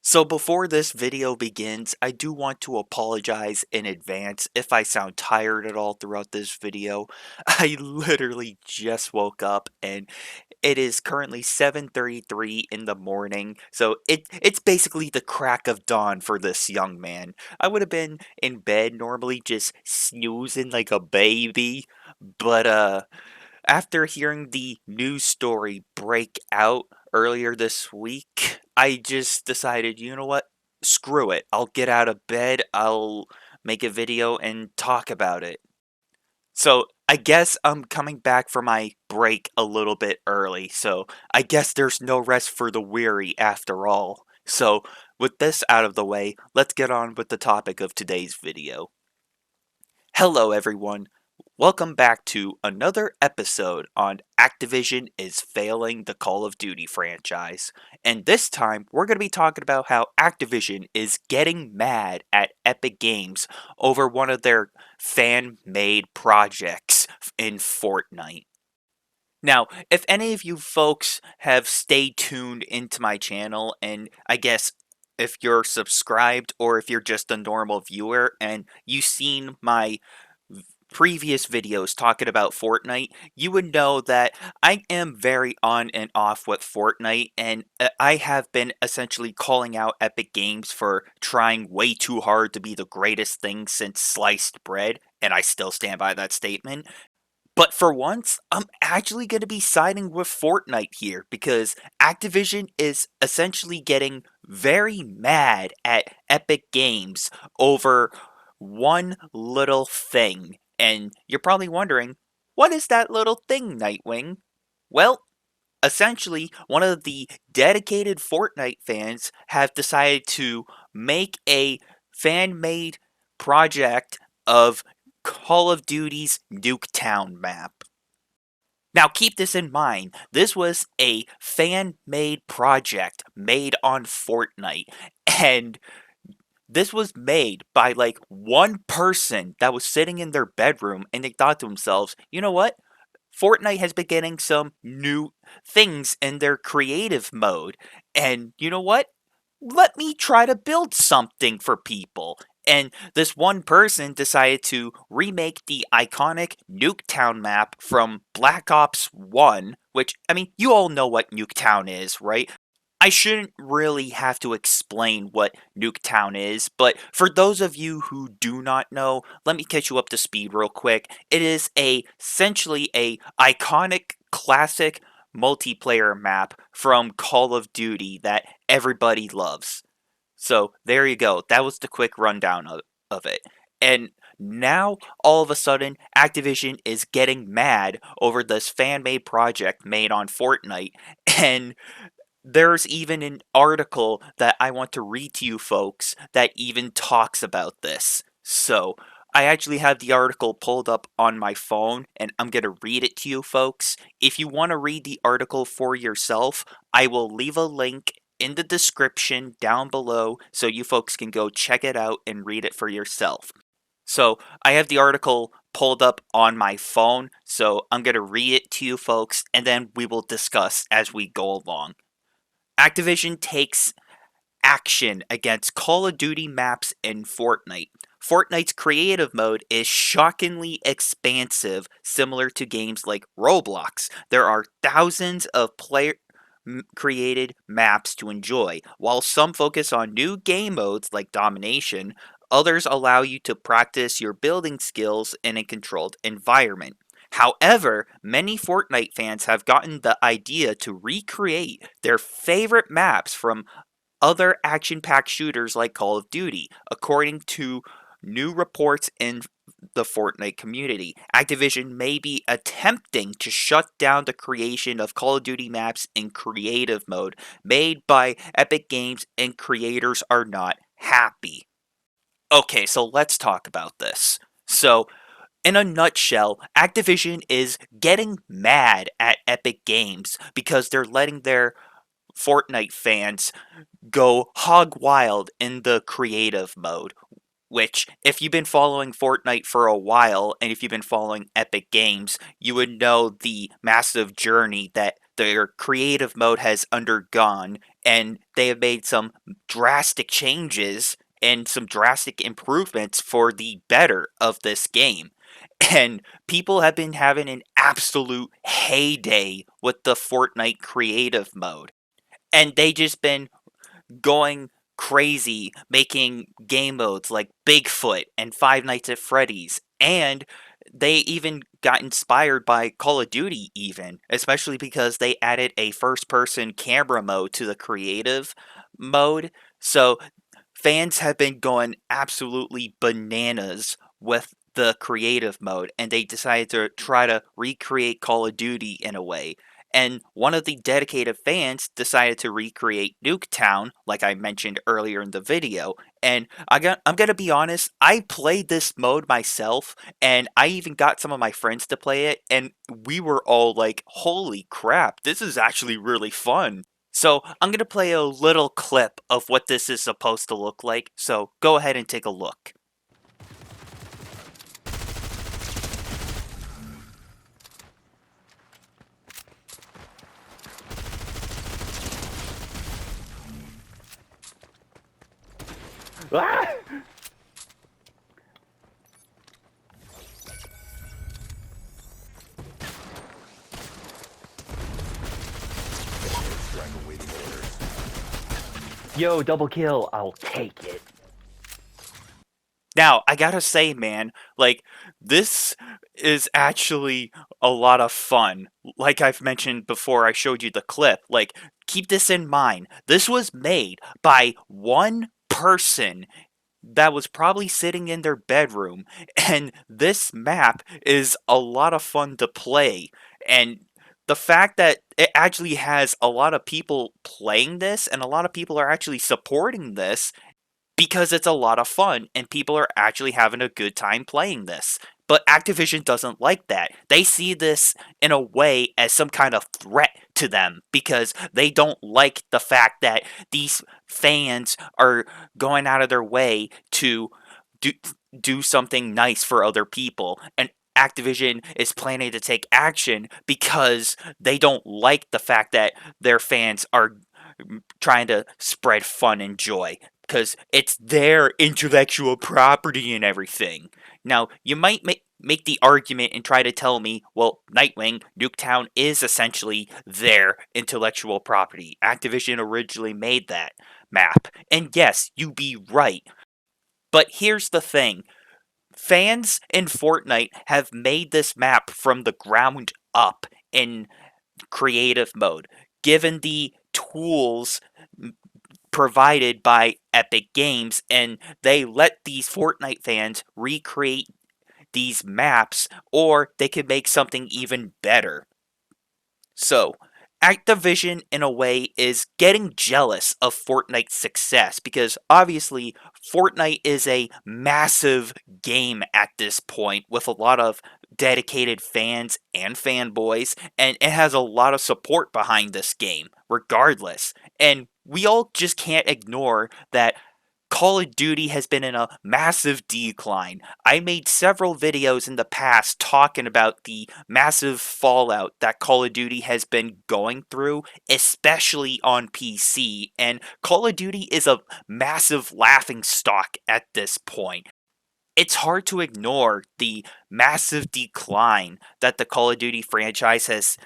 So before this video begins, I do want to apologize in advance if I sound tired at all throughout this video. I literally just woke up and it is currently 7:33 in the morning. So it's basically the crack of dawn for this young man. I would have been in bed normally just snoozing like a baby, but after hearing the news story break out earlier this week, I just decided, you know what? Screw it. I'll get out of bed, I'll make a video and talk about it. So, I guess I'm coming back from my break a little bit early, so I guess there's no rest for the weary after all. So, with this out of the way, let's get on with the topic of today's video. Hello, everyone. Welcome back to another episode on Activision is failing the Call of Duty franchise. And this time, we're going to be talking about how Activision is getting mad at Epic Games over one of their fan made projects in Fortnite. Now, if any of you folks have stayed tuned into my channel, and I guess if you're subscribed or if you're just a normal viewer and you've seen my previous videos talking about Fortnite, you would know that I am very on and off with Fortnite, and I have been essentially calling out Epic Games for trying way too hard to be the greatest thing since sliced bread, and I still stand by that statement. But for once, I'm actually going to be siding with Fortnite here because Activision is essentially getting very mad at Epic Games over one little thing. And you're probably wondering, what is that little thing, Nightwing? Well, essentially, one of the dedicated Fortnite fans have decided to make a fan made project of Call of Duty's Nuketown map. Now, keep this in mind. This was a fan made project made on Fortnite, and this was made by like one person that was sitting in their bedroom and they thought to themselves, you know what? Fortnite has been getting some new things in their creative mode. And you know what? Let me try to build something for people. And this one person decided to remake the iconic Nuketown map from Black Ops 1, which, I mean, you all know what Nuketown is, right? I shouldn't really have to explain what Nuketown is, but for those of you who do not know, let me catch you up to speed real quick. It is essentially a iconic classic multiplayer map from Call of Duty that everybody loves. So there you go. That was the quick rundown of it. And now, all of a sudden, Activision is getting mad over this fan made project made on Fortnite. And there's even an article that I want to read to you folks that even talks about this. So, I actually have the article pulled up on my phone and I'm going to read it to you folks. If you want to read the article for yourself, I will leave a link in the description down below so you folks can go check it out and read it for yourself. So, I have the article pulled up on my phone, so I'm going to read it to you folks and then we will discuss as we go along. Activision takes action against Call of Duty maps in Fortnite. Fortnite's creative mode is shockingly expansive, similar to games like Roblox. There are thousands of player created maps to enjoy. While some focus on new game modes like domination, others allow you to practice your building skills in a controlled environment. However, many Fortnite fans have gotten the idea to recreate their favorite maps from other action packed shooters like Call of Duty, according to new reports in the Fortnite community. Activision may be attempting to shut down the creation of Call of Duty maps in creative mode made by Epic Games, and creators are not happy. Okay, so let's talk about this. So, in a nutshell, Activision is getting mad at Epic Games because they're letting their Fortnite fans go hog wild in the creative mode. Which, if you've been following Fortnite for a while, and if you've been following Epic Games, you would know the massive journey that their creative mode has undergone and they have made some drastic changes and some drastic improvements for the better of this game. And people have been having an absolute heyday with the Fortnite creative mode. And they just been going crazy, making game modes like Bigfoot and Five Nights at Freddy's. And they even got inspired by Call of Duty, even, especially because they added a first person camera mode to the creative mode. So fans have been going absolutely bananas with the creative mode, and they decided to try to recreate Call of Duty in a way. And one of the dedicated fans decided to recreate Nuketown, like I mentioned earlier in the video. And I'm gonna be honest, I played this mode myself, and I even got some of my friends to play it, and we were all like, holy crap, this is actually really fun. So I'm going to play a little clip of what this is supposed to look like, so go ahead and take a look. Ah! Yo, double kill. I'll take it. Now, I gotta say, man, like, this is actually a lot of fun. Like I've mentioned before, I showed you the clip. Like, keep this in mind. This was made by one person that was probably sitting in their bedroom, and this map is a lot of fun to play. And the fact that it actually has a lot of people playing this and a lot of people are actually supporting this because it's a lot of fun and people are actually having a good time playing this. But Activision doesn't like that. They see this in a way as some kind of threat to them because they don't like the fact that these fans are going out of their way to do, do something nice for other people. And Activision is planning to take action because they don't like the fact that their fans are trying to spread fun and joy because it's their intellectual property and everything. Now, you might make the argument and try to tell me, well, Nightwing, Nuketown is essentially their intellectual property. Activision originally made that map. And yes, you be right. But here's the thing. Fans in Fortnite have made this map from the ground up in creative mode, given the tools provided by Epic Games, and they let these Fortnite fans recreate these maps, or they could make something even better. So, Activision, in a way, is getting jealous of Fortnite's success because obviously Fortnite is a massive game at this point with a lot of dedicated fans and fanboys, and it has a lot of support behind this game, regardless. And we all just can't ignore that Call of Duty has been in a massive decline. I made several videos in the past talking about the massive fallout that Call of Duty has been going through, especially on PC, and Call of Duty is a massive laughing stock at this point. It's hard to ignore the massive decline that the Call of Duty franchise has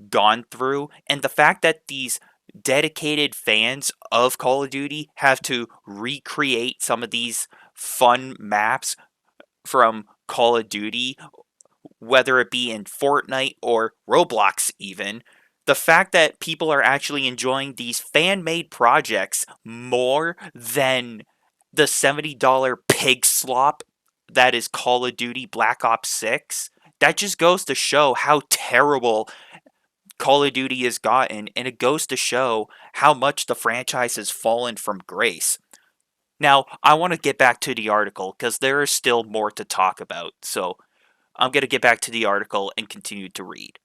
gone through, and the fact that these dedicated fans of Call of Duty have to recreate some of these fun maps from Call of Duty, whether it be in Fortnite or Roblox, even. The fact that people are actually enjoying these fan made projects more than the $70 pig slop that is Call of Duty Black Ops 6, that just goes to show how terrible Call of Duty has gotten, and it goes to show how much the franchise has fallen from grace. Now, I want to get back to the article because there is still more to talk about, so I'm going to get back to the article and continue to read.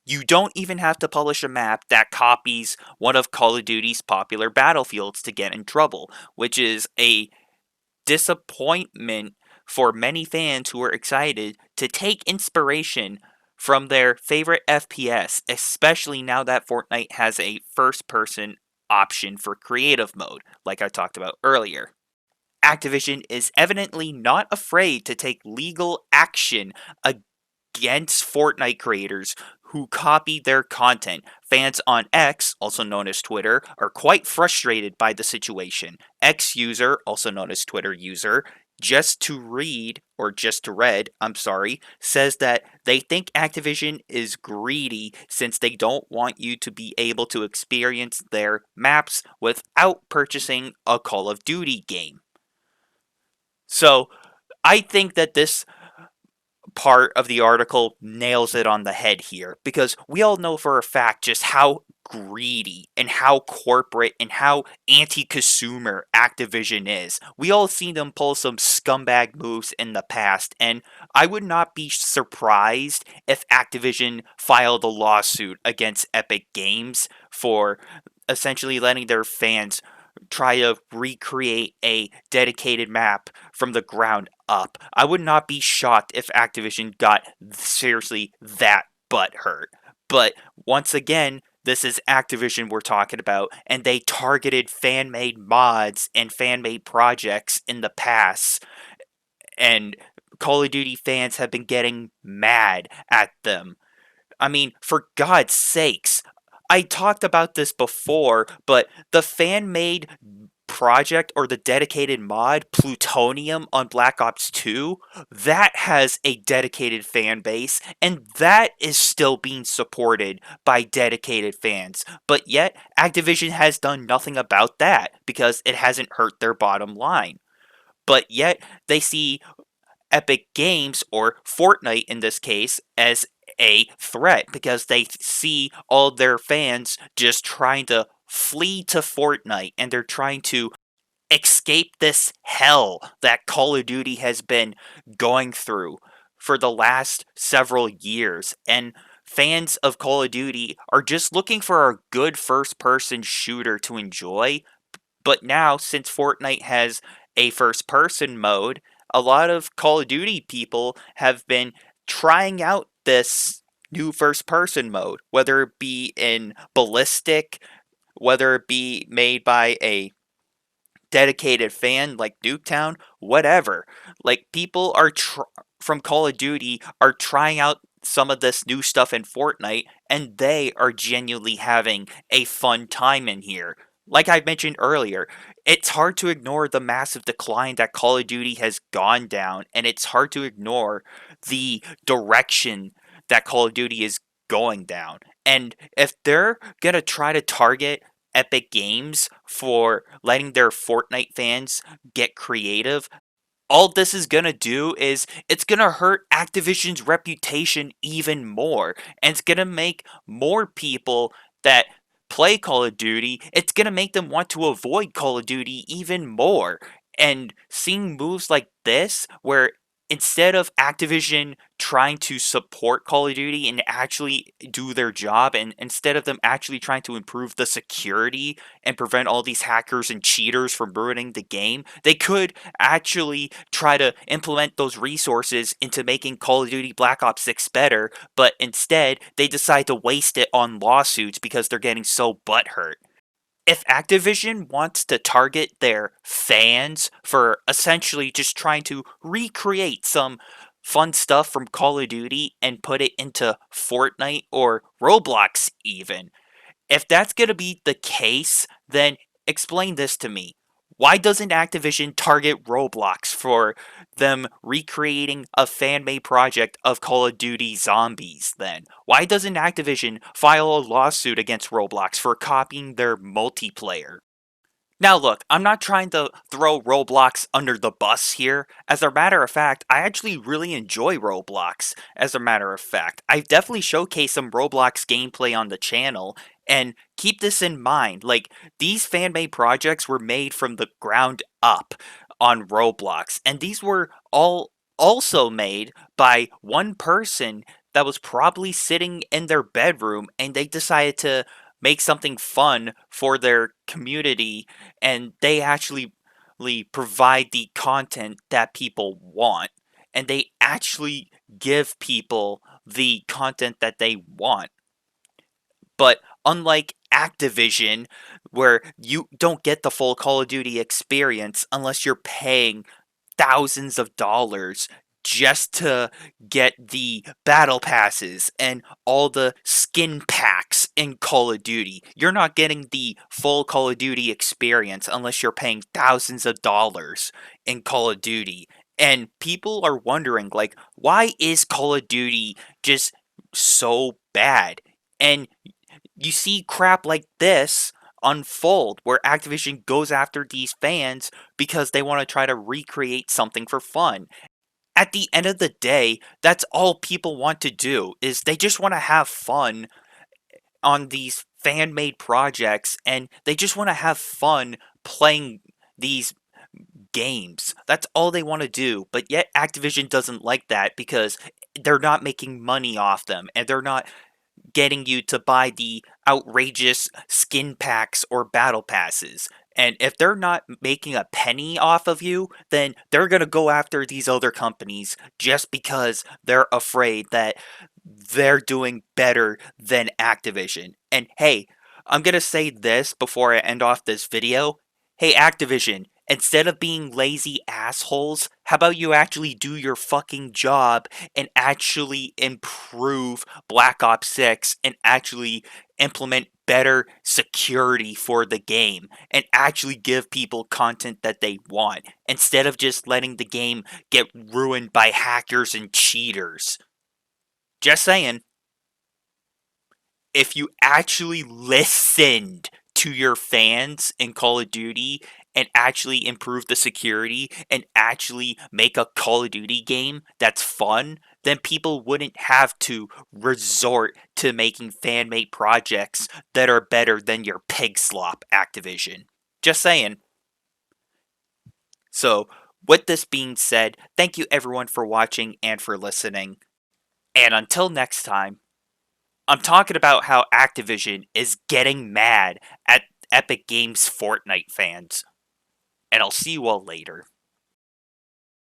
You don't even have to publish a map that copies one of Call of Duty's popular battlefields to get in trouble, which is a disappointment for many fans who are excited to take inspiration from their favorite FPS, especially now that Fortnite has a first person option for creative mode, like I talked about earlier. Activision is evidently not afraid to take legal action against Fortnite creators who copy their content. Fans on X, also known as Twitter, are quite frustrated by the situation. X user, also known as Twitter user, just to read, I'm sorry, says that they think Activision is greedy since they don't want you to be able to experience their maps without purchasing a Call of Duty game. So, I think that this part of the article nails it on the head here because we all know for a fact just how greedy and how corporate and how anti-consumer Activision is. We all seen them pull some scumbag moves in the past, and I would not be surprised if Activision filed a lawsuit against Epic Games for essentially letting their fans try to recreate a dedicated map from the ground up. I would not be shocked if Activision got seriously that butthurt. But once again, this is Activision we're talking about, and they targeted fan made mods and fan made projects in the past. And Call of Duty fans have been getting mad at them. I mean, for God's sakes, I talked about this before, but the fan made project or the dedicated mod Plutonium on Black Ops 2, that has a dedicated fan base and that is still being supported by dedicated fans. But yet Activision has done nothing about that because it hasn't hurt their bottom line. But yet they see Epic Games, or Fortnite in this case, as a threat because they see all their fans just trying to flee to Fortnite and they're trying to escape this hell that Call of Duty has been going through for the last several years. And fans of Call of Duty are just looking for a good first person shooter to enjoy, but now, since Fortnite has a first person mode, a lot of Call of Duty people have been trying out this new first person mode, whether it be in Ballistic, whether it be made by a dedicated fan like Nuketown, whatever. Like people are from Call of Duty are trying out some of this new stuff in Fortnite and they are genuinely having a fun time in here. Like I mentioned earlier, it's hard to ignore the massive decline that Call of Duty has gone down and it's hard to ignore the direction that Call of Duty is going down. And if they're going to try to target Epic Games for letting their Fortnite fans get creative, all this is gonna do is it's gonna hurt Activision's reputation even more. And it's gonna make more people that play Call of Duty, it's gonna make them want to avoid Call of Duty even more. And seeing moves like this, where instead of Activision trying to support Call of Duty and actually do their job, and instead of them actually trying to improve the security and prevent all these hackers and cheaters from ruining the game, they could actually try to implement those resources into making Call of Duty Black Ops 6 better, but instead they decide to waste it on lawsuits because they're getting so butthurt. If Activision wants to target their fans for essentially just trying to recreate some fun stuff from Call of Duty and put it into Fortnite or Roblox even, if that's going to be the case, then explain this to me. Why doesn't Activision target Roblox for them recreating a fan made project of Call of Duty Zombies then? Why doesn't Activision file a lawsuit against Roblox for copying their multiplayer? Now, look, I'm not trying to throw Roblox under the bus here. As a matter of fact, I actually really enjoy Roblox. As a matter of fact, I've definitely showcased some Roblox gameplay on the channel. And keep this in mind, like, these fan made projects were made from the ground up on Roblox. And these were all also made by one person that was probably sitting in their bedroom and they decided to make something fun for their community and they actually provide the content that people want and they actually give people the content that they want. But unlike Activision, where you don't get the full Call of Duty experience unless you're paying thousands of dollars just to get the battle passes and all the skin packs in Call of Duty. You're not getting the full Call of Duty experience unless you're paying thousands of dollars in Call of Duty. And people are wondering, like, why is Call of Duty just so bad? And you see crap like this unfold where Activision goes after these fans because they want to try to recreate something for fun. At the end of the day, that's all people want to do is they just want to have fun on these fan-made projects and they just want to have fun playing these games. That's all they want to do. But yet Activision doesn't like that because they're not making money off them and they're not getting you to buy the outrageous skin packs or battle passes. And if they're not making a penny off of you, then they're going to go after these other companies just because they're afraid that they're doing better than Activision. And hey, I'm going to say this before I end off this video. Hey, Activision, instead of being lazy assholes, how about you actually do your fucking job and actually improve Black Ops 6 and actually implement better security for the game and actually give people content that they want instead of just letting the game get ruined by hackers and cheaters. Just saying, if you actually listened to your fans in Call of Duty and actually improve the security and actually make a Call of Duty game that's fun, then people wouldn't have to resort to making fan made projects that are better than your pig slop Activision. Just saying. So, with this being said, thank you everyone for watching and for listening. And until next time, I'm talking about how Activision is getting mad at Epic Games Fortnite fans. And I'll see you all later.